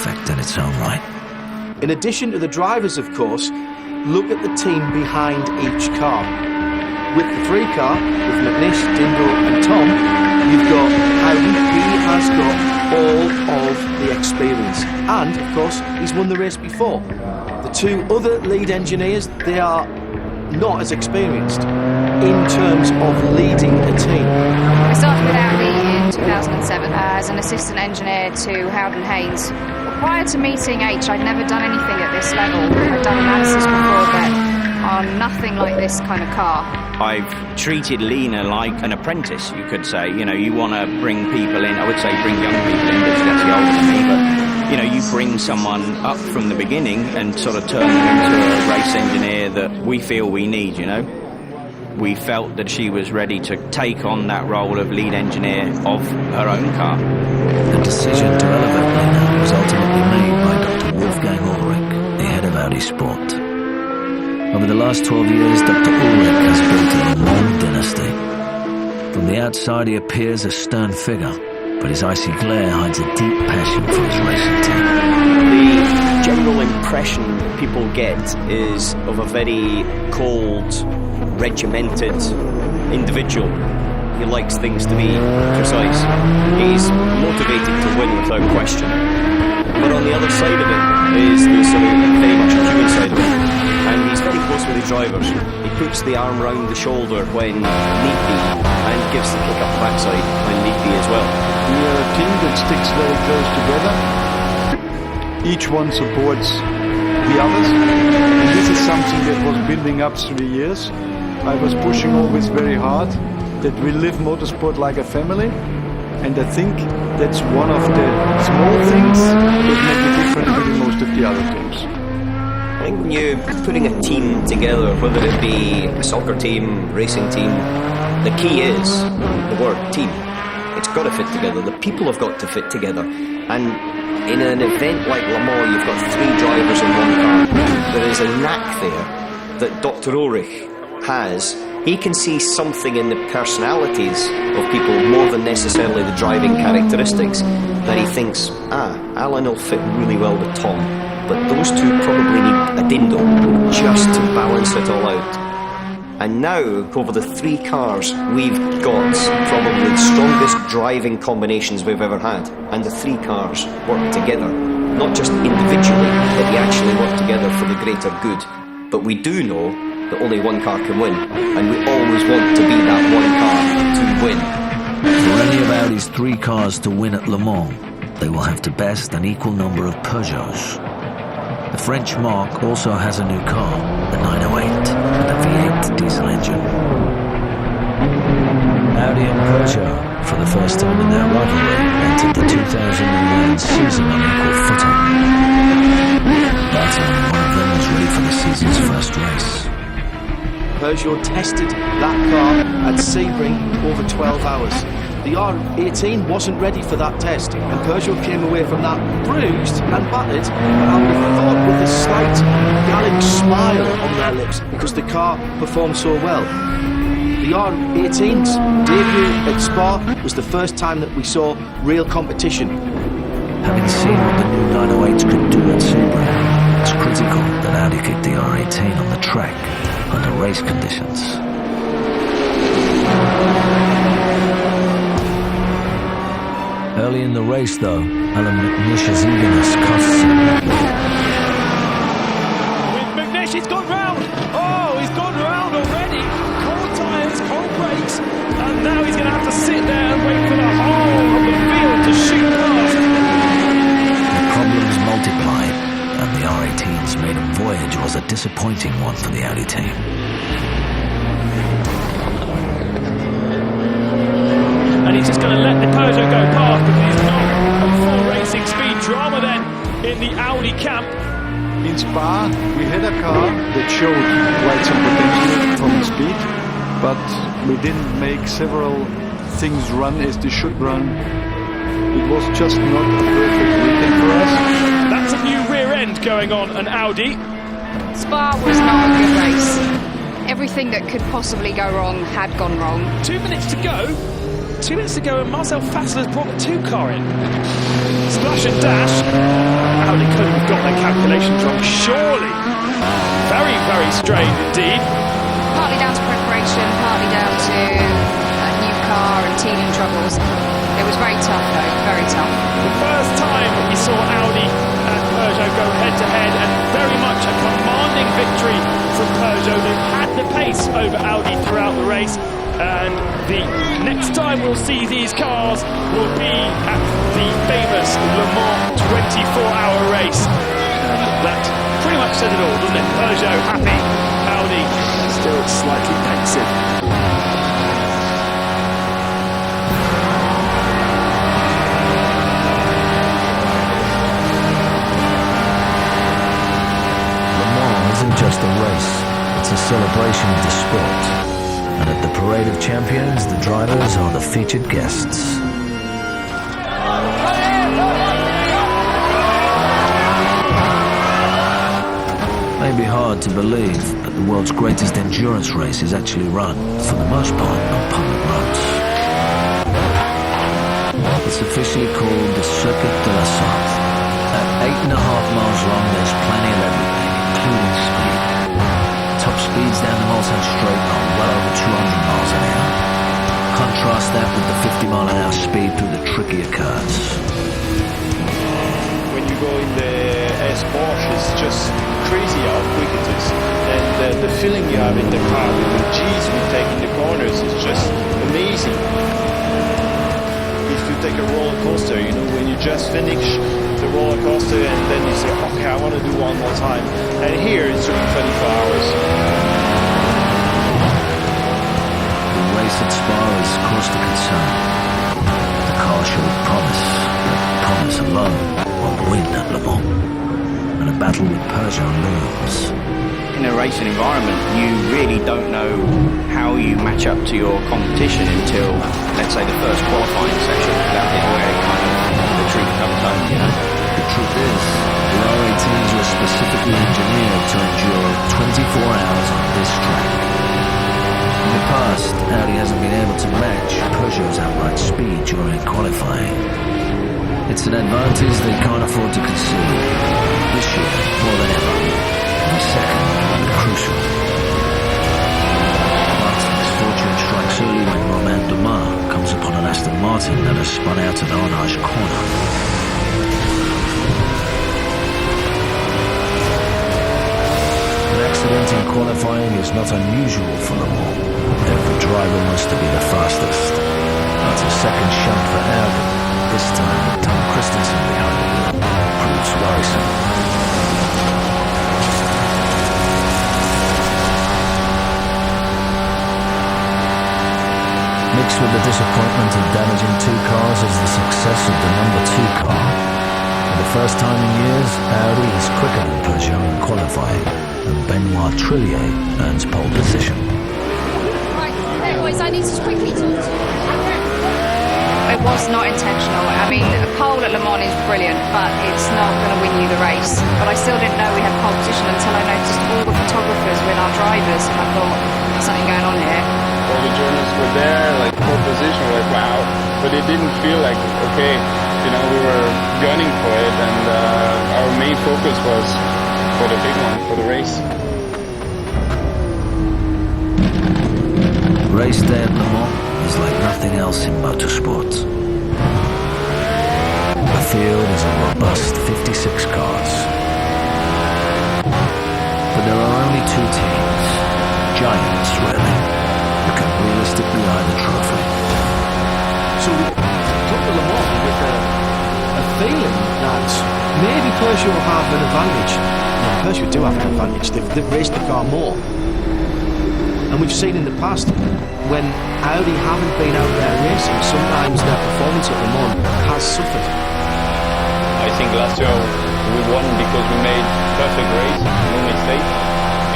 perfect in its own right. In addition to the drivers, of course, look at the team behind each car. With the 3 car, with McNish, Dindo and Tom, you've got Howden. He has got all of the experience. And, of course, he's won the race before. The 2 other lead engineers, they are not as experienced in terms of leading a team. I started with Audi in 2007 as an assistant engineer to Howden Haynes. Prior to meeting H, I'd never done anything at this level. I'd done analysis before, but on nothing like this kind of car. I've treated Lena like an apprentice, you could say. You know, you want to bring people in, I would say bring young people in, because that's older than me, but, you know, you bring someone up from the beginning and sort of turn them into a race engineer that we feel we need, you know. We felt that she was ready to take on that role of lead engineer of her own car. The decision to elevate Lena was ultimately made by Dr. Wolfgang Ulrich, the head of Audi Sport. Over the last 12 years, Dr. Ulrich has built a long dynasty. From the outside, he appears a stern figure, but his icy glare hides a deep passion for his racing team. The general impression people get is of a very cold, regimented individual. He likes things to be precise. He's motivated to win without question. But on the other side of it is the sort of very much a human side of it. And he's very close with his drivers. He puts the arm round the shoulder when need be and gives the kick up the backside when need be as well. We are a team that sticks very close together. Each one supports the others. And this is something that was building up through the years. I was pushing always very hard that we live motorsport like a family, and I think that's one of the small things that make it different with most of the other teams. I think when you're putting a team together, whether it be a soccer team, racing team, the key is the word team. It's got to fit together. The people have got to fit together. And in an event like Le Mans, you've got 3 drivers in one car. There is a knack there that Dr. Ulrich has. He can see something in the personalities of people more than necessarily the driving characteristics that he thinks, Alan will fit really well with Tom, but those 2 probably need a Dindo just to balance it all out. And now, over the 3 cars, we've got probably the strongest driving combinations we've ever had. And the 3 cars work together, not just individually, but they actually work together for the greater good. But we do know that only one car can win, and we always want to be that one car to win. For any of Audi's 3 cars to win at Le Mans, they will have to best an equal number of Peugeots. The French marque also has a new car, the 908, and a V8 diesel engine. Audi and Peugeot, for the first time in their rivalry, entered the 2009 season on equal footing. But only one of them was ready for the season's first race. Peugeot tested that car at Sebring over 12 hours. The R18 wasn't ready for that test, and Peugeot came away from that bruised and battered, but I would have thought with a slight Gallic smile on their lips because the car performed so well. The R18's debut at Spa was the first time that we saw real competition. Having seen what the new 908s could do at Sebring, it's critical that Audi kick the R18 on the track under race conditions. Early in the race, though, Alan McNish's eagerness costs him. With McNish, he's gone round! Oh, he's gone round already! Cold tyres, cold brakes, and now he's going to have to sit there and wait for the whole of the field to shoot past. The problems multiplied, and the R18's maiden voyage was a disappointing one for the Audi team. And he's just going to let the Peugeot go past because he's not at full racing speed. Drama then in the Audi camp. In Spa, we had a car that showed quite some potential from speed, but we didn't make several things run as they should run. It was just not a perfect weekend for us. That's a new rear end going on an Audi. Spa was not a good race. Everything that could possibly go wrong had gone wrong. 2 minutes to go. 2 minutes to go, and Marcel Fassler's brought the 2 car in. splash and dash. Audi couldn't have got their calculations wrong, surely. Very, very strange indeed. Partly down to preparation, partly down to new car and teething troubles. It was very tough though, very tough. The first time we saw Audi and Peugeot go head-to-head, and very much a commanding victory from Peugeot. They've had the pace over Audi throughout the race, and the next time we'll see these cars will be at the famous Le Mans 24-hour race. And that pretty much says it all, doesn't it? Peugeot happy, Audi still slightly pensive. Isn't just a race, it's a celebration of the sport. And at the Parade of Champions, the drivers are the featured guests. It may be hard to believe, but the world's greatest endurance race is actually run, for the most part, on public roads. It's officially called the Circuit de la Sarthe. At 8.5 miles long, there's plenty of everything, including speed. Top speeds down the Mulsanne Straight are well over 200 miles an hour. Contrast that with the 50-mile-an-hour speed through the trickier curves. When you go in the S-Porsche, it's just crazy how quick it is. And the feeling you have in the car with the G's we take in the corners is just amazing. If you take a roller coaster, you know, when you just finish the roller coaster and then you say, okay, I want to do one more time. And here it's took 24 hours. The race at Spa is cause to concern. The car showed promise, but promise alone won't win at Le Mans. And a battle with Peugeot looms. In a racing environment, you really don't know how you match up to your competition until, let's say, the first qualifying session. That is where kind of the truth comes home, you know. The truth is, the RA teams were specifically engineered to endure 24 hours on this track. In the past, Audi hasn't been able to match Peugeot's outright speed during qualifying. It's an advantage they can't afford to concede. This year, more than ever, every second will be crucial. But misfortune strikes early when Romain Dumas comes upon an Aston Martin that has spun out an Arnage corner. An accident in qualifying is not unusual for Le Mans. Every driver wants to be the fastest. That's a second shunt for Audi, this time with Tom Christensen behind the wheel. Proves worrisome. Mixed with the disappointment of damaging two cars is the success of the number 2 car. For the first time in years, Audi is quicker than Peugeot in qualifying, and Benoit Trillier earns pole position. Right, hey boys, I need to quickly talk to you. It was not intentional. I mean, a pole at Le Mans is brilliant, but it's not going to win you the race. But I still didn't know we had pole position until I noticed all the photographers with our drivers, and I thought, there's something going on here. All the journalists were there, like pole position, we're like wow, but it didn't feel like okay, you know, we were gunning for it, and our main focus was for the big one, for the race. Race day at Le Mans is like nothing else in motorsport. The field is a robust 56 cars. But there are only 2 teams, giants really, who can realistically eye the trophy. So we come to Le Mans with a feeling that maybe Peugeot will have an advantage. No, Peugeot do have an advantage. They've raced the car more. And we've seen in the past, when Audi haven't been out there racing, sometimes their performance at Le Mans has suffered. I think last year we won because we made perfect race, no mistake,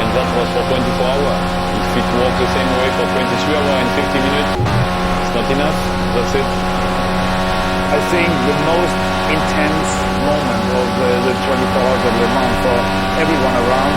and that was for 24 hours. If it works the same way for 23 hours and 50 minutes, it's not enough, that's it. I think the most intense moment of the 24 hours of Le Mans for everyone around